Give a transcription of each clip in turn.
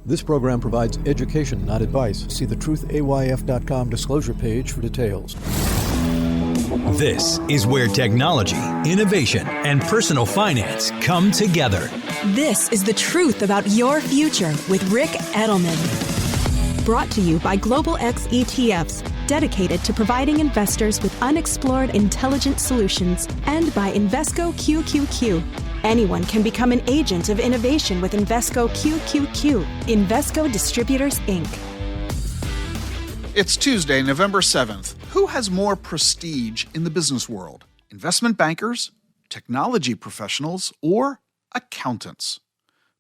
This program provides education, not advice. See the truthayf.com disclosure page for details. This is where technology, innovation, and personal finance come together. This is The Truth About Your Future with Rick Edelman. Brought to you by Global X ETFs, dedicated to providing investors with unexplored intelligent solutions, and by Invesco QQQ. Anyone can become an agent of innovation with Invesco QQQ. Invesco Distributors, Inc. It's Tuesday, November 7th. Who has more prestige in the business world? Investment bankers, technology professionals, or accountants?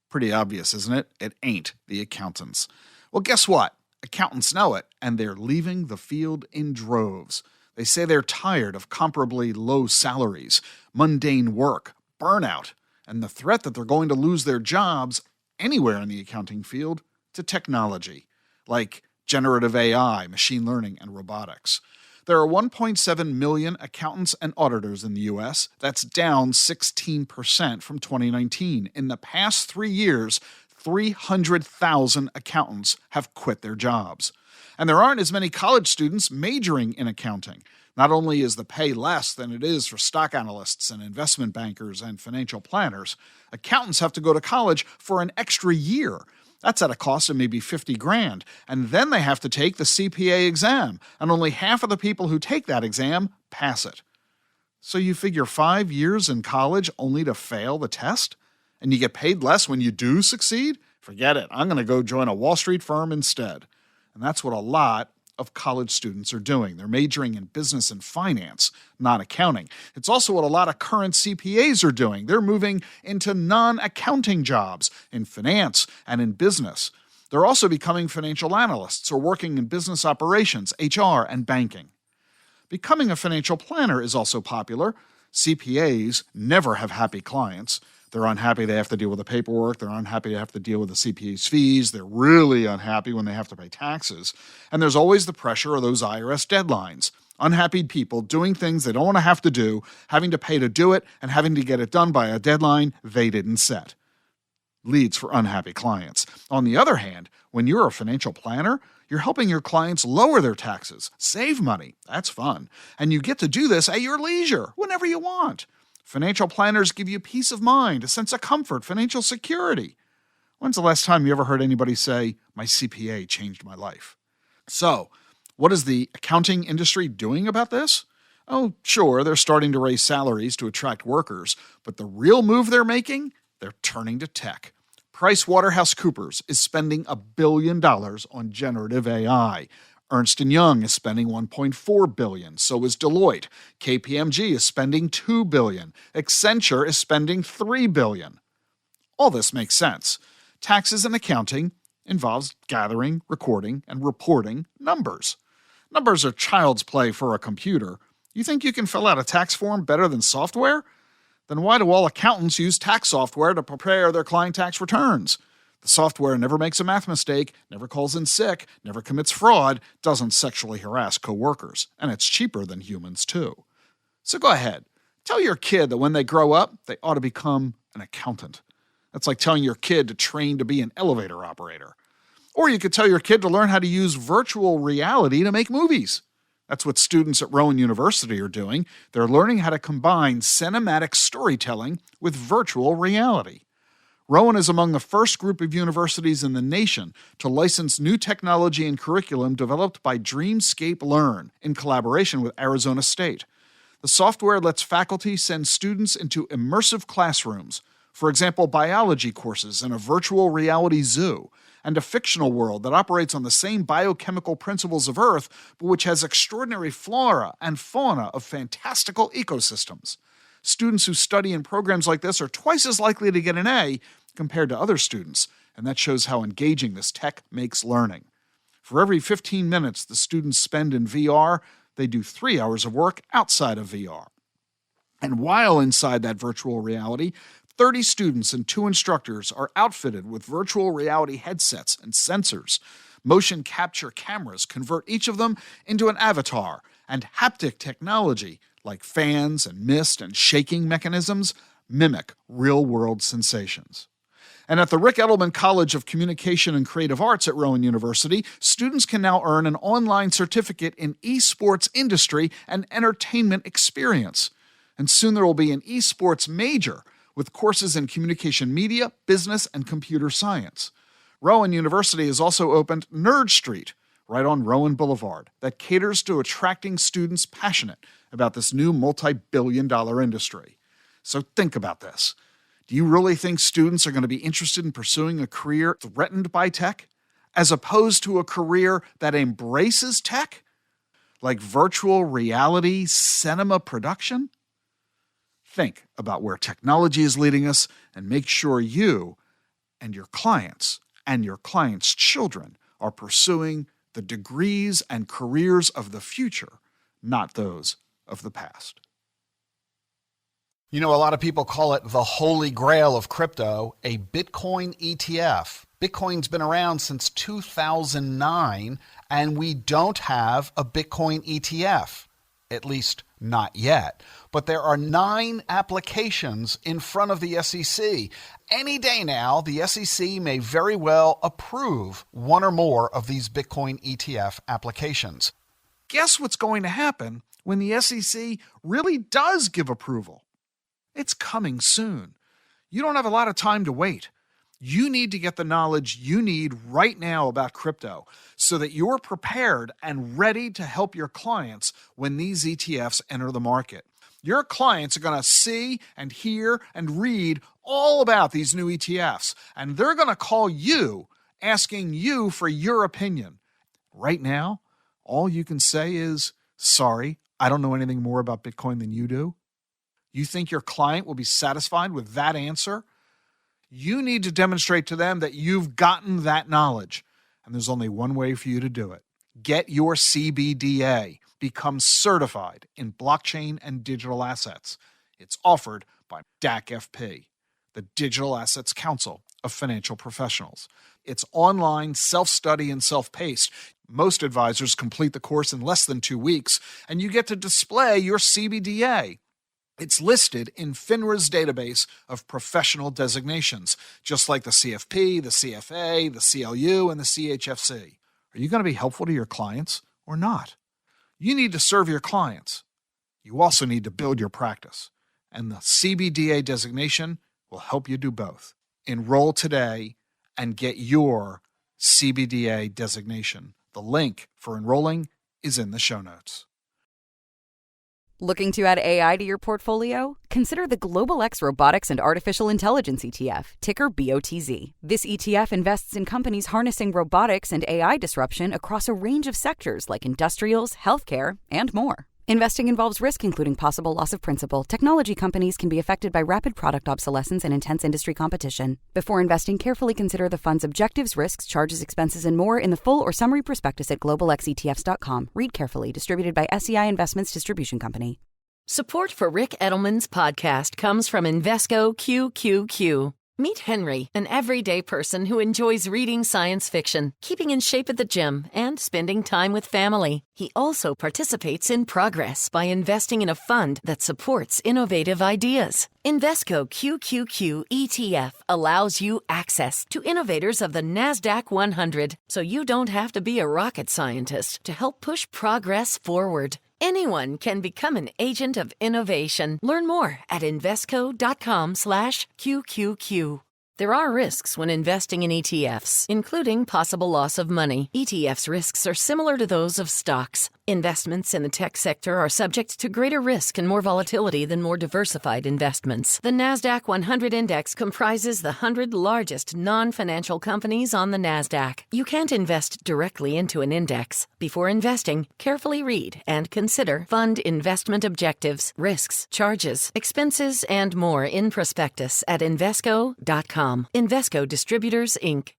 Pretty obvious, isn't it? It ain't the accountants. Well, guess what? Accountants know it, and they're leaving the field in droves. They say they're tired of comparably low salaries, mundane work, burnout, and the threat that they're going to lose their jobs anywhere in the accounting field to technology, like generative AI, machine learning, and robotics. There are 1.7 million accountants and auditors in the U.S. That's down 16% from 2019. In the past 3 years, 300,000 accountants have quit their jobs. And there aren't as many college students majoring in accounting. Not only is the pay less than it is for stock analysts and investment bankers and financial planners, accountants have to go to college for an extra year. That's at a cost of maybe $50,000. And then they have to take the CPA exam, and only half of the people who take that exam pass it. So you figure 5 years in college only to fail the test? And you get paid less when you do succeed? Forget it. I'm going to go join a Wall Street firm instead. And that's what a lot of college students are doing. They're majoring in business and finance, not accounting. It's also what a lot of current CPAs are doing. They're moving into non-accounting jobs in finance and in business. They're also becoming financial analysts or working in business operations, HR, and banking. Becoming a financial planner is also popular. CPAs never have happy clients. They're unhappy they have to deal with the paperwork. They're unhappy they have to deal with the CPA's fees. They're really unhappy when they have to pay taxes. And there's always the pressure of those IRS deadlines. Unhappy people doing things they don't want to have to do, having to pay to do it, and having to get it done by a deadline they didn't set. Leads for unhappy clients. On the other hand, when you're a financial planner, you're helping your clients lower their taxes, save money. That's fun. And you get to do this at your leisure, whenever you want. Financial planners give you peace of mind, a sense of comfort, financial security. When's the last time you ever heard anybody say, my CPA changed my life? So, what is the accounting industry doing about this? Oh, sure, they're starting to raise salaries to attract workers, but the real move they're making? They're turning to tech. PricewaterhouseCoopers is spending $1 billion on generative AI. Ernst & Young is spending $1.4 billion. So is Deloitte. KPMG is spending $2 billion. Accenture is spending $3 billion. All this makes sense. Taxes and accounting involves gathering, recording, and reporting numbers. Numbers are child's play for a computer. You think you can fill out a tax form better than software? Then why do all accountants use tax software to prepare their client tax returns? The software never makes a math mistake, never calls in sick, never commits fraud, doesn't sexually harass coworkers, and it's cheaper than humans too. So go ahead, tell your kid that when they grow up, they ought to become an accountant. That's like telling your kid to train to be an elevator operator. Or you could tell your kid to learn how to use virtual reality to make movies. That's what students at Rowan University are doing. They're learning how to combine cinematic storytelling with virtual reality. Rowan is among the first group of universities in the nation to license new technology and curriculum developed by Dreamscape Learn in collaboration with Arizona State. The software lets faculty send students into immersive classrooms, for example, biology courses in a virtual reality zoo, and a fictional world that operates on the same biochemical principles of Earth, but which has extraordinary flora and fauna of fantastical ecosystems. Students who study in programs like this are twice as likely to get an A compared to other students, and that shows how engaging this tech makes learning. For every 15 minutes the students spend in VR, they do 3 hours of work outside of VR. And while inside that virtual reality, 30 students and 2 instructors are outfitted with virtual reality headsets and sensors. Motion capture cameras convert each of them into an avatar, and haptic technology, like fans and mist and shaking mechanisms, mimic real-world sensations. And at the Rick Edelman College of Communication and Creative Arts at Rowan University, students can now earn an online certificate in esports industry and entertainment experience. And soon there will be an esports major with courses in communication media, business, and computer science. Rowan University has also opened Nerd Street, right on Rowan Boulevard, that caters to attracting students passionate about this new multi-billion-dollar industry. So think about this. Do you really think students are going to be interested in pursuing a career threatened by tech, as opposed to a career that embraces tech, like virtual reality cinema production? Think about where technology is leading us and make sure you and your clients' children are pursuing the degrees and careers of the future, not those of the past. You know, a lot of people call it the holy grail of crypto, a Bitcoin ETF. Bitcoin's been around since 2009, and we don't have a Bitcoin ETF, at least not yet. But there are 9 applications in front of the SEC. Any day now, the SEC may very well approve one or more of these Bitcoin ETF applications. Guess what's going to happen when the SEC really does give approval? It's coming soon. You don't have a lot of time to wait. You need to get the knowledge you need right now about crypto so that you're prepared and ready to help your clients when these ETFs enter the market. Your clients are going to see and hear and read all about these new ETFs, and they're going to call you asking you for your opinion. Right now, all you can say is, sorry, I don't know anything more about Bitcoin than you do. You think your client will be satisfied with that answer? You need to demonstrate to them that you've gotten that knowledge. And there's only one way for you to do it. Get your CBDA. Become certified in blockchain and digital assets. It's offered by DAC-FP, the Digital Assets Council of Financial Professionals. It's online, self-study, and self-paced. Most advisors complete the course in less than 2 weeks, and you get to display your CBDA. It's listed in FINRA's database of professional designations, just like the CFP, the CFA, the CLU, and the CHFC. Are you going to be helpful to your clients or not? You need to serve your clients. You also need to build your practice, and the CBDA designation will help you do both. Enroll today and get your CBDA designation. The link for enrolling is in the show notes. Looking to add AI to your portfolio? Consider the Global X Robotics and Artificial Intelligence ETF, ticker BOTZ. This ETF invests in companies harnessing robotics and AI disruption across a range of sectors like industrials, healthcare, and more. Investing involves risk, including possible loss of principal. Technology companies can be affected by rapid product obsolescence and intense industry competition. Before investing, carefully consider the fund's objectives, risks, charges, expenses, and more in the full or summary prospectus at globalxetfs.com. Read carefully. Distributed by SEI Investments Distribution Company. Support for Rick Edelman's podcast comes from Invesco QQQ. Meet Henry, an everyday person who enjoys reading science fiction, keeping in shape at the gym, and spending time with family. He also participates in Progress by investing in a fund that supports innovative ideas. Invesco QQQ ETF allows you access to innovators of the NASDAQ 100, so you don't have to be a rocket scientist to help push progress forward. Anyone can become an agent of innovation. Learn more at Invesco.com/QQQ. There are risks when investing in ETFs, including possible loss of money. ETFs' risks are similar to those of stocks. Investments in the tech sector are subject to greater risk and more volatility than more diversified investments. The NASDAQ 100 Index comprises the 100 largest non-financial companies on the NASDAQ. You can't invest directly into an index. Before investing, carefully read and consider fund investment objectives, risks, charges, expenses, and more in prospectus at Invesco.com. Invesco Distributors, Inc.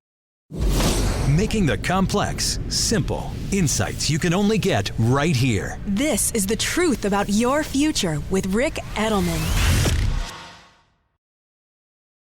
Making the complex simple. Insights you can only get right here. This is the truth about your future with Rick Edelman.